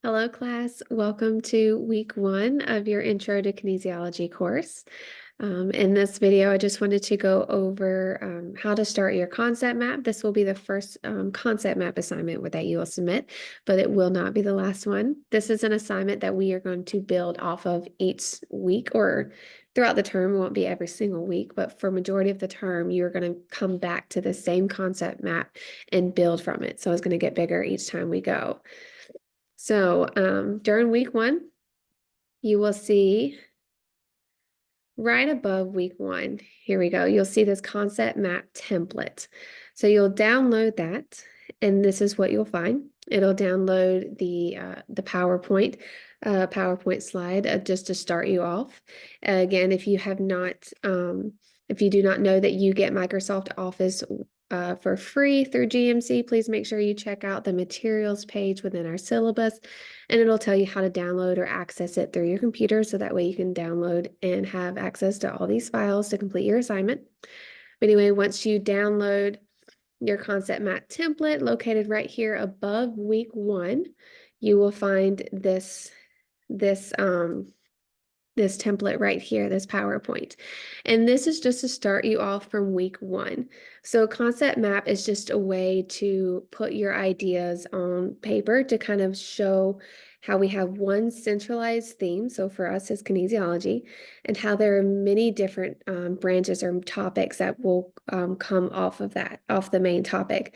Hello, class. Welcome to week 1 of your Intro to Kinesiology course. In this video, I just wanted to go over how to start your concept map. This will be the first concept map assignment that you will submit, but it will not be the last one. This is an assignment that we are going to build off of each week or throughout the term. It won't be every single week, but for majority of the term, you're going to come back to the same concept map and build from it. So it's going to get bigger each time we go. So during week 1, you will see right above week 1, here we go, you'll see this concept map template. So you'll download that, and this is what you'll find. It'll download the PowerPoint slide just to start you off. Again, if you have not, if you do not know that you get Microsoft Office for free through GMC, please make sure you check out the materials page within our syllabus, and it'll tell you how to download or access it through your computer, so that way you can download and have access to all these files to complete your assignment. But anyway, once you download your concept map template located right here above week 1, you will find this template right here, this PowerPoint. And this is just to start you off from week 1. So concept map is just a way to put your ideas on paper to kind of show how we have one centralized theme. So for us, it's kinesiology, and how there are many different branches or topics that will come off of that, off the main topic.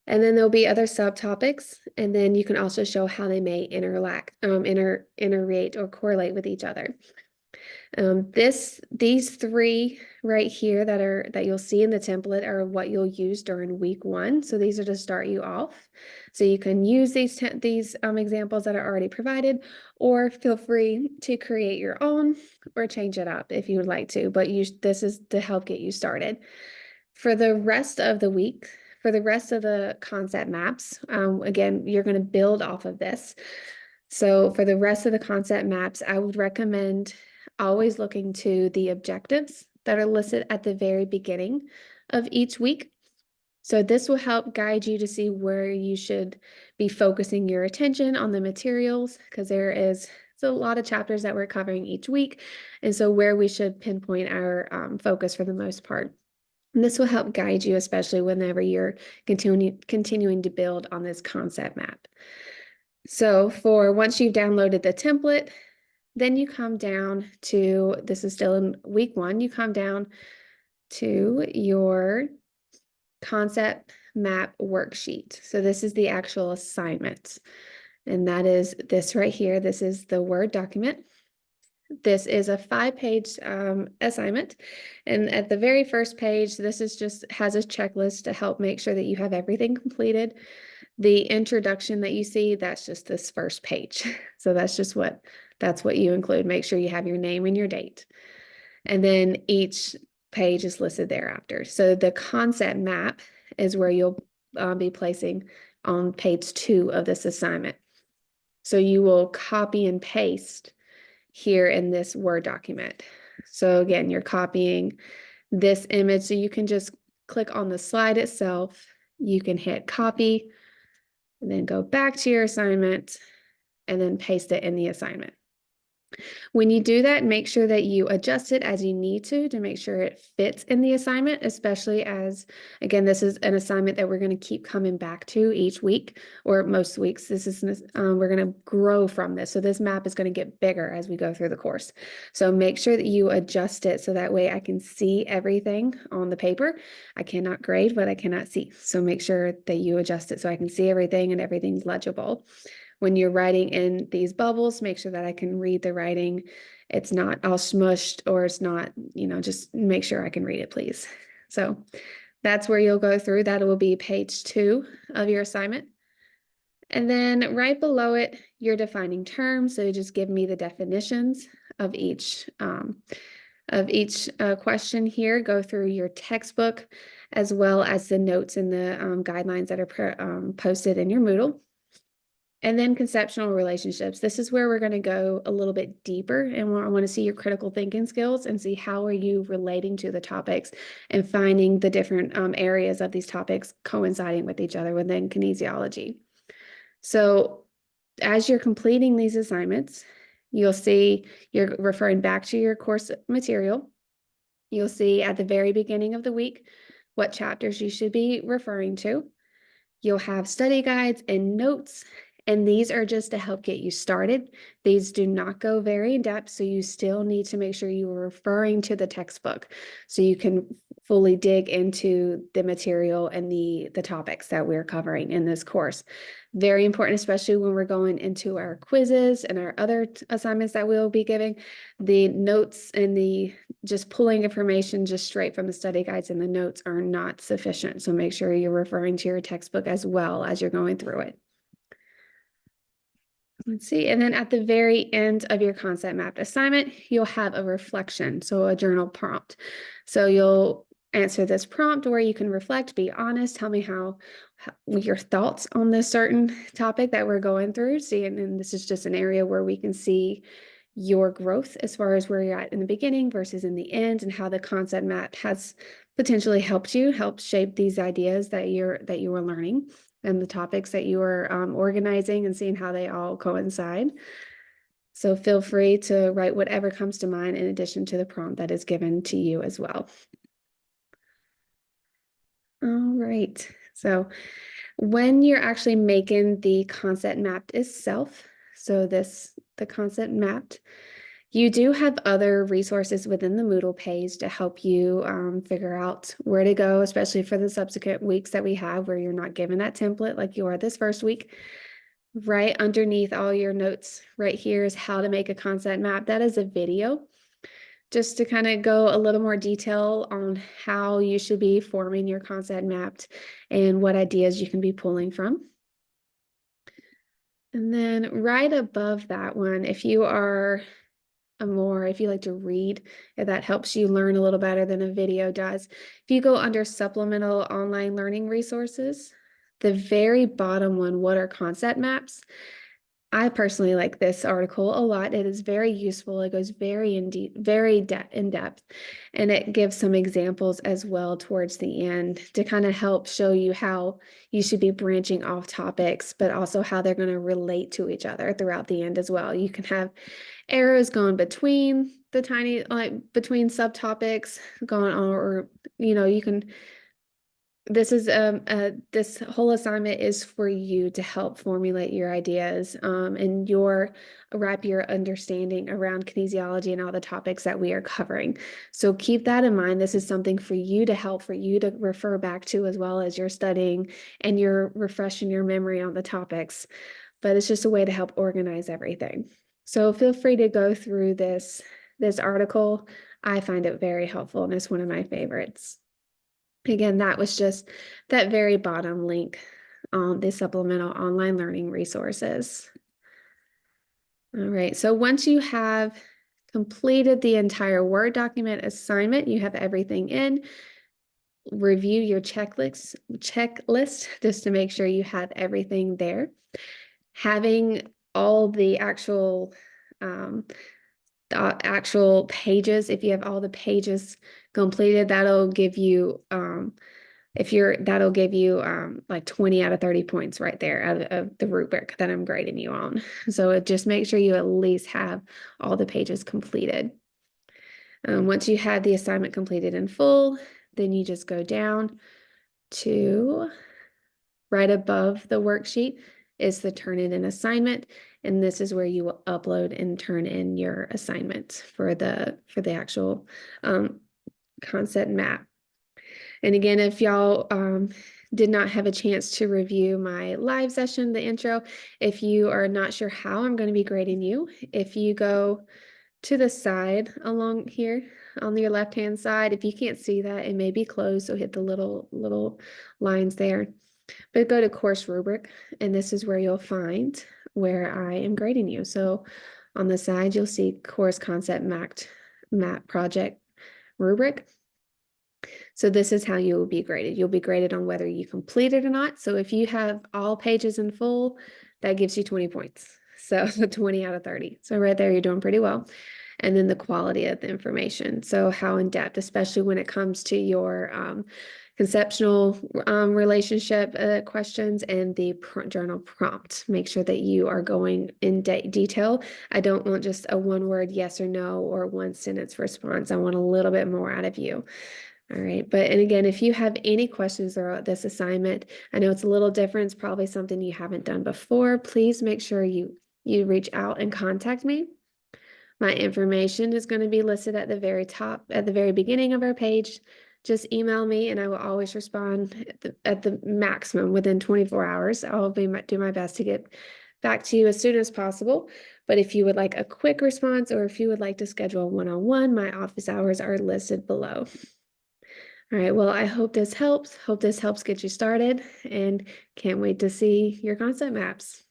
And then there'll be other subtopics, and then you can also show how they may interrelate or correlate with each other. These 3 right here that you'll see in the template are what you'll use during week 1. So these are to start you off. So you can use these examples that are already provided, or feel free to create your own or change it up if you would like to. But this is to help get you started. For the rest of the week, for the rest of the concept maps, again, you're going to build off of this. So for the rest of the concept maps, I would recommend always looking to the objectives that are listed at the very beginning of each week. So this will help guide you to see where you should be focusing your attention on the materials, because it's a lot of chapters that we're covering each week, and so where we should pinpoint our focus for the most part. And this will help guide you, especially whenever you're continuing to build on this concept map. So once you've downloaded the template, then you come down to, this is still in week 1, you come down to your concept map worksheet. So this is the actual assignment, and that is this right here. This is the Word document. This is a 5-page assignment, and at the very first page, this is just has a checklist to help make sure that you have everything completed. The introduction that you see, that's just this first page. So that's what you include. Make sure you have your name and your date. And then each page is listed thereafter. So the concept map is where you'll be placing on page 2 of this assignment. So you will copy and paste here in this Word document. So again, you're copying this image, so you can just click on the slide itself. You can hit copy, and then go back to your assignment, and then paste it in the assignment. When you do that, make sure that you adjust it as you need to make sure it fits in the assignment, especially as, again, this is an assignment that we're going to keep coming back to each week, or most weeks. We're going to grow from this. So this map is going to get bigger as we go through the course. So make sure that you adjust it so that way I can see everything on the paper. I cannot grade what I cannot see. So make sure that you adjust it so I can see everything and everything's legible. When you're writing in these bubbles, make sure that I can read the writing. It's not all smushed, or it's not, just make sure I can read it, please. So that's where you'll go through. That will be page 2 of your assignment. And then right below it, you're defining terms. So just give me the definitions of each question here. Go through your textbook, as well as the notes and the guidelines that are posted in your Moodle. And then conceptual relationships. This is where we're going to go a little bit deeper, and I want to see your critical thinking skills and see how are you relating to the topics and finding the different areas of these topics coinciding with each other within kinesiology. So as you're completing these assignments, you'll see you're referring back to your course material. You'll see at the very beginning of the week what chapters you should be referring to. You'll have study guides and notes, and these are just to help get you started. These do not go very in depth, so you still need to make sure you are referring to the textbook so you can fully dig into the material and the topics that we're covering in this course. Very important, especially when we're going into our quizzes and our other assignments that we'll be giving. The notes and the just pulling information just straight from the study guides and the notes are not sufficient. So make sure you're referring to your textbook as well as you're going through it. Let's see, and then at the very end of your concept mapped assignment, you'll have a reflection, so a journal prompt. So you'll answer this prompt where you can reflect, be honest, tell me how your thoughts on this certain topic that we're going through. See, and this is just an area where we can see your growth as far as where you're at in the beginning versus in the end, and how the concept map has potentially helped shape these ideas that you were learning and the topics that you are organizing and seeing how they all coincide. So feel free to write whatever comes to mind in addition to the prompt that is given to you as well. All right, so when you're actually making the concept map itself, so the concept mapped, you do have other resources within the Moodle page to help you figure out where to go, especially for the subsequent weeks that we have where you're not given that template like you are this first week. Right underneath all your notes right here is how to make a concept map. That is a video just to kind of go a little more detail on how you should be forming your concept mapped and what ideas you can be pulling from. And then right above that one, if you like to read, if that helps you learn a little better than a video does. If you go under supplemental online learning resources, the very bottom one, what are concept maps? I personally like this article a lot. It is very useful. It goes very in depth, and it gives some examples as well towards the end to kind of help show you how you should be branching off topics, but also how they're going to relate to each other throughout the end as well. You can have arrows going between the between subtopics going on, or you can. This is this whole assignment is for you to help formulate your ideas and wrap your understanding around kinesiology and all the topics that we are covering. So keep that in mind. This is something for you to refer back to as well as you're studying and you're refreshing your memory on the topics. But it's just a way to help organize everything. So feel free to go through this article. I find it very helpful and it's one of my favorites. Again, that was just that very bottom link on the supplemental online learning resources. All right, so once you have completed the entire Word document assignment, you have everything in, review your checklist just to make sure you have everything there. Having all the actual pages, if you have all the pages completed, that'll give you like 20 out of 30 points right there out of the rubric that I'm grading you on. So just make sure you at least have all the pages completed. Once you have the assignment completed in full, then you just go down to right above the worksheet is the turn in an assignment. And this is where you will upload and turn in your assignment for the actual concept map. And again, if y'all did not have a chance to review my live session, the intro, if you are not sure how I'm going to be grading you, if you go to the side along here on your left-hand side, if you can't see that, it may be closed, so hit the little lines there. But go to course rubric, and this is where you'll find where I am grading you. So on the side, you'll see course concept map project rubric. So this is how you will be graded. You'll be graded on whether you complete it or not. So if you have all pages in full, that gives you 20 points. So 20 out of 30. So right there, you're doing pretty well. And then the quality of the information. So how in depth, especially when it comes to your conceptual relationship questions, and the journal prompt. Make sure that you are going in detail. I don't want just a one-word yes or no or one sentence response. I want a little bit more out of you. All right, and again, if you have any questions about this assignment, I know it's a little different, it's probably something you haven't done before, please make sure you reach out and contact me. My information is going to be listed at the very top, at the very beginning of our page. Just email me and I will always respond at the maximum within 24 hours. I'll do my best to get back to you as soon as possible. But if you would like a quick response or if you would like to schedule a one-on-one, my office hours are listed below. All right, well, I hope this helps. Hope this helps get you started and can't wait to see your concept maps.